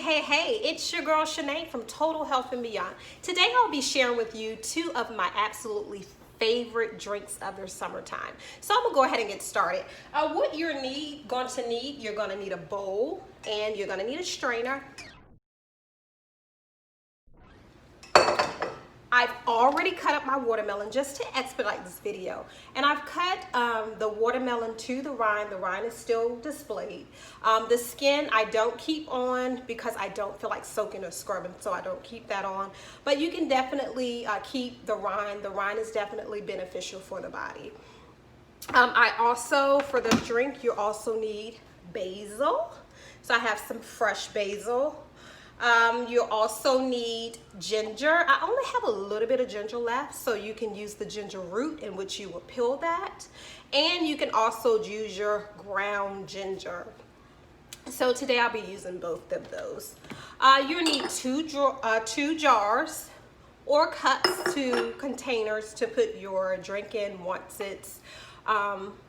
Hey, it's your girl Shanae from Total Health and Beyond. Today I'll be sharing with you two of my absolutely favorite drinks of the summertime. So I'm gonna go ahead and get started. What you're going to need a bowl and you're gonna need a strainer. I've already cut up my watermelon just to expedite this video. And I've cut the watermelon to the rind. The rind is still displayed. The skin I don't keep on because I don't feel like soaking or scrubbing, so I don't keep that on. But you can definitely keep the rind. The rind is definitely beneficial for the body. I also, for the drink, you also need basil. So I have some fresh basil. You also need ginger. I only have a little bit of ginger left, so you can use the ginger root in which you will peel that. And you can also use your ground ginger. So today I'll be using both of those. You need two jars or cups to containers to put your drink in once it's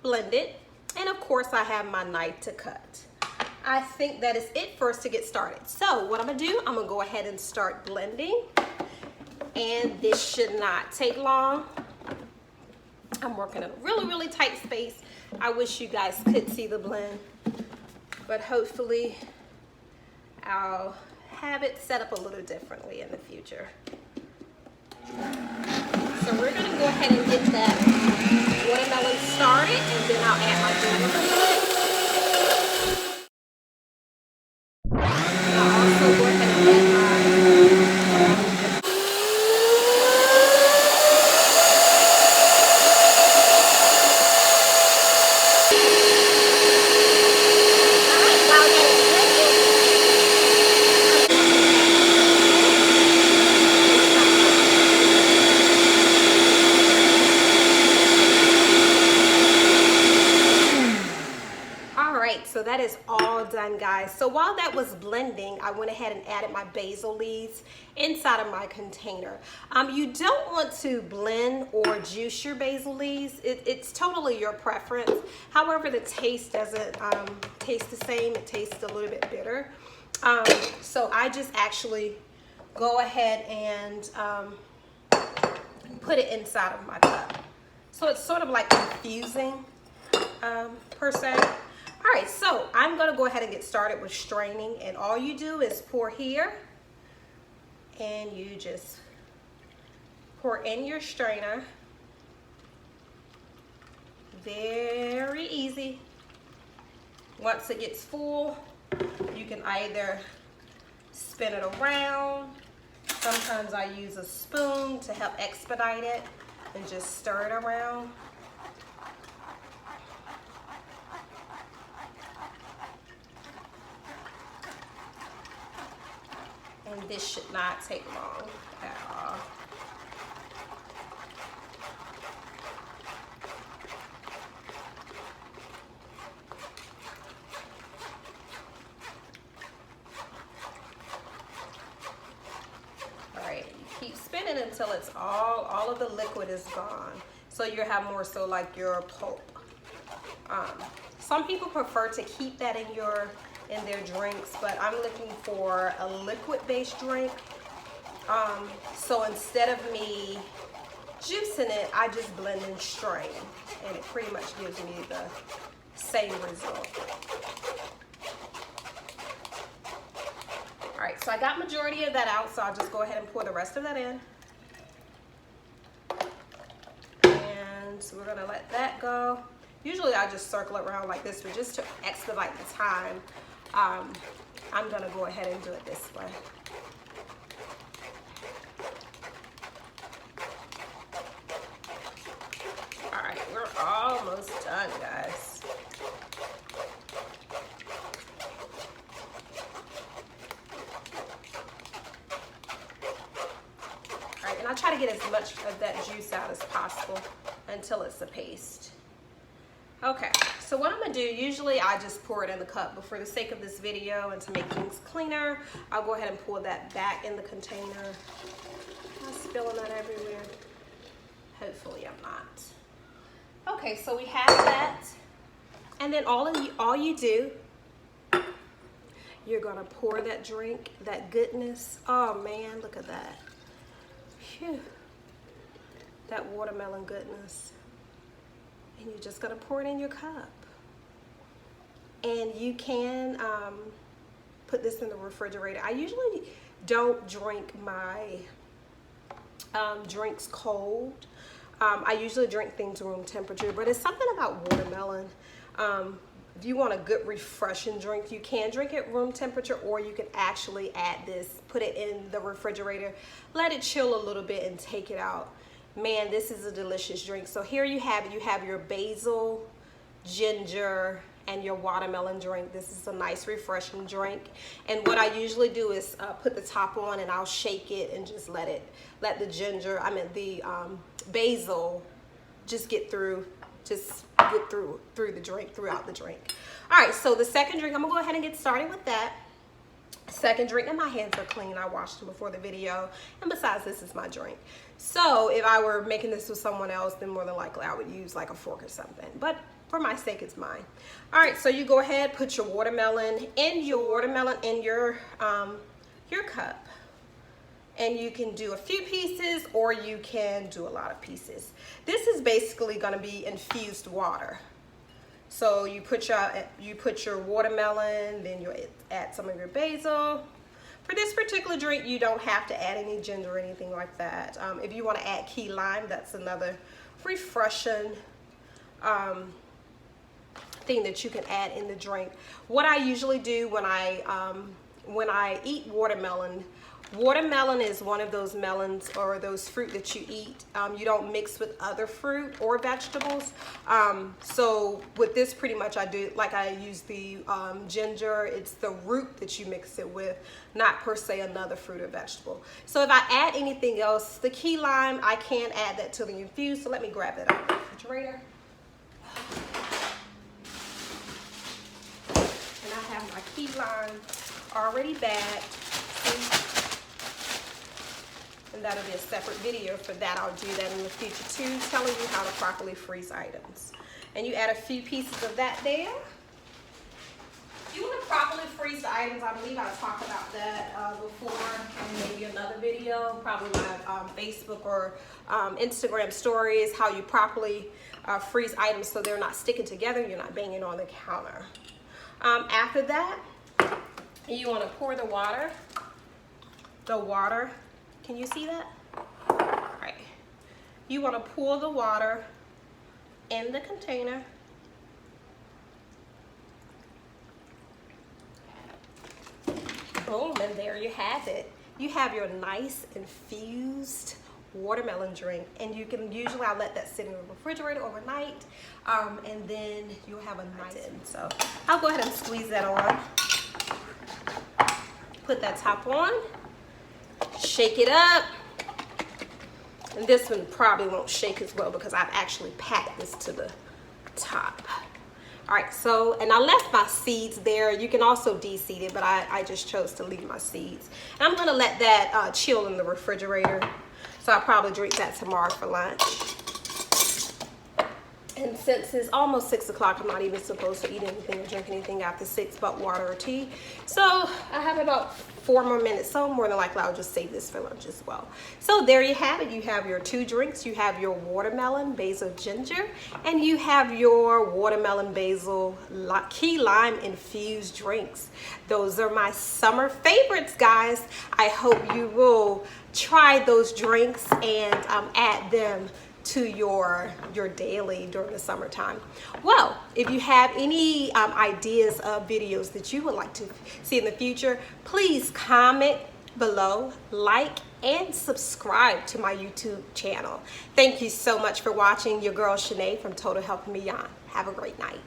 blended. And of course I have my knife to cut. I think that is it first to get started. So what I'm gonna do, I'm gonna go ahead and start blending. And this should not take long. I'm working in a really tight space. I wish you guys could see the blend, but hopefully I'll have it set up a little differently in the future. So we're gonna go ahead and get that watermelon started, and then I'll add my ginger. So that is all done, guys. So while that was blending, I went ahead and added my basil leaves inside of my container. You don't want to blend or juice your basil leaves. It's totally your preference. However, the taste doesn't taste the same. It tastes a little bit bitter. So I just actually go ahead and put it inside of my cup. So it's sort of like confusing per se. All right, so I'm gonna go ahead and get started with straining, and all you do is pour here and you just pour in your strainer. Very easy. Once it gets full, you can either spin it around. Sometimes I use a spoon to help expedite it and just stir it around. And this should not take long at all. All right, you keep spinning until it's all of the liquid is gone. So you have more so like your pulp. Some people prefer to keep that in their drinks, but I'm looking for a liquid-based drink. So instead of me juicing it, I just blend and strain, and it pretty much gives me the same result. All right, so I got majority of that out, so I'll just go ahead and pour the rest of that in. And so we're gonna let that go. Usually I just circle it around like this, but just to expedite the time, I'm gonna go ahead and do it this way. All right, we're almost done, guys. All right, and I try to get as much of that juice out as possible until it's a paste. Okay, so what I'm gonna do, usually I just pour it in the cup, but for the sake of this video and to make things cleaner, I'll go ahead and pour that back in the container. I'm spilling that everywhere. Hopefully I'm not. Okay, so we have that. And then all you do, you're gonna pour that drink, that goodness. Oh man, look at that. Phew. That watermelon goodness. And you're just gonna pour it in your cup. And you can put this in the refrigerator. I usually don't drink my drinks cold. I usually drink things room temperature, but it's something about watermelon. If you want a good refreshing drink, you can drink it room temperature, or you can actually add this, put it in the refrigerator, let it chill a little bit and take it out. Man, this is a delicious drink. So here you have it. You have your basil, ginger, and your watermelon drink. This is a nice refreshing drink. And what I usually do is put the top on and I'll shake it and just let the ginger, the basil just get through the drink, throughout the drink. All right, so the second drink, I'm gonna go ahead and get started with that. Second drink, and my hands are clean. I washed them before the video, and besides, this is my drink. So if I were making this with someone else, then more than likely I would use like a fork or something, but for my sake, it's mine. All right, so you go ahead, put your watermelon in your cup. And you can do a few pieces, or you can do a lot of pieces. This is basically gonna be infused water. So you put your watermelon, then you add some of your basil. For this particular drink, you don't have to add any ginger or anything like that. If you wanna add key lime, that's another refreshing thing that you can add in the drink. What I usually do when I eat watermelon is one of those melons or those fruit that you eat. You don't mix with other fruit or vegetables. So with this, pretty much I use the ginger. It's the root that you mix it with, not per se another fruit or vegetable. So if I add anything else, the key lime, I can add that to the infused. So let me grab that out of the refrigerator. And I have my key lime already bagged. And that'll be a separate video for that. I'll do that in the future too, telling you how to properly freeze items. And you add a few pieces of that there. If you want to properly freeze the items, I believe I talked about that before in maybe another video, probably my Facebook or Instagram stories, how you properly freeze items so they're not sticking together, you're not banging on the counter. After that, you want to pour the water. Can you see that? All right. You want to pour the water in the container. Boom, and there you have it. You have your nice infused watermelon drink, and you can usually, I'll let that sit in the refrigerator overnight, and then you'll have a nice one. So I'll go ahead and squeeze that on. Put that top on. Shake it up. And this one probably won't shake as well because I've actually packed this to the top. All right, so, and I left my seeds there. You can also de-seed it, but I just chose to leave my seeds. And I'm gonna let that chill in the refrigerator. So I'll probably drink that tomorrow for lunch. And since it's almost 6 o'clock, I'm not even supposed to eat anything or drink anything after 6 but water or tea. So I have about 4 more minutes, so more than likely I'll just save this for lunch as well. So there you have it. You have your 2 drinks. You have your watermelon, basil, ginger, and you have your watermelon, basil, key lime infused drinks. Those are my summer favorites, guys. I hope you will try those drinks and add them to your daily during the summertime. Well, if you have any ideas of videos that you would like to see in the future, please comment below, like, and subscribe to my YouTube channel. Thank you so much for watching. Your girl Shanae from Total Health and Beyond. Have a great night.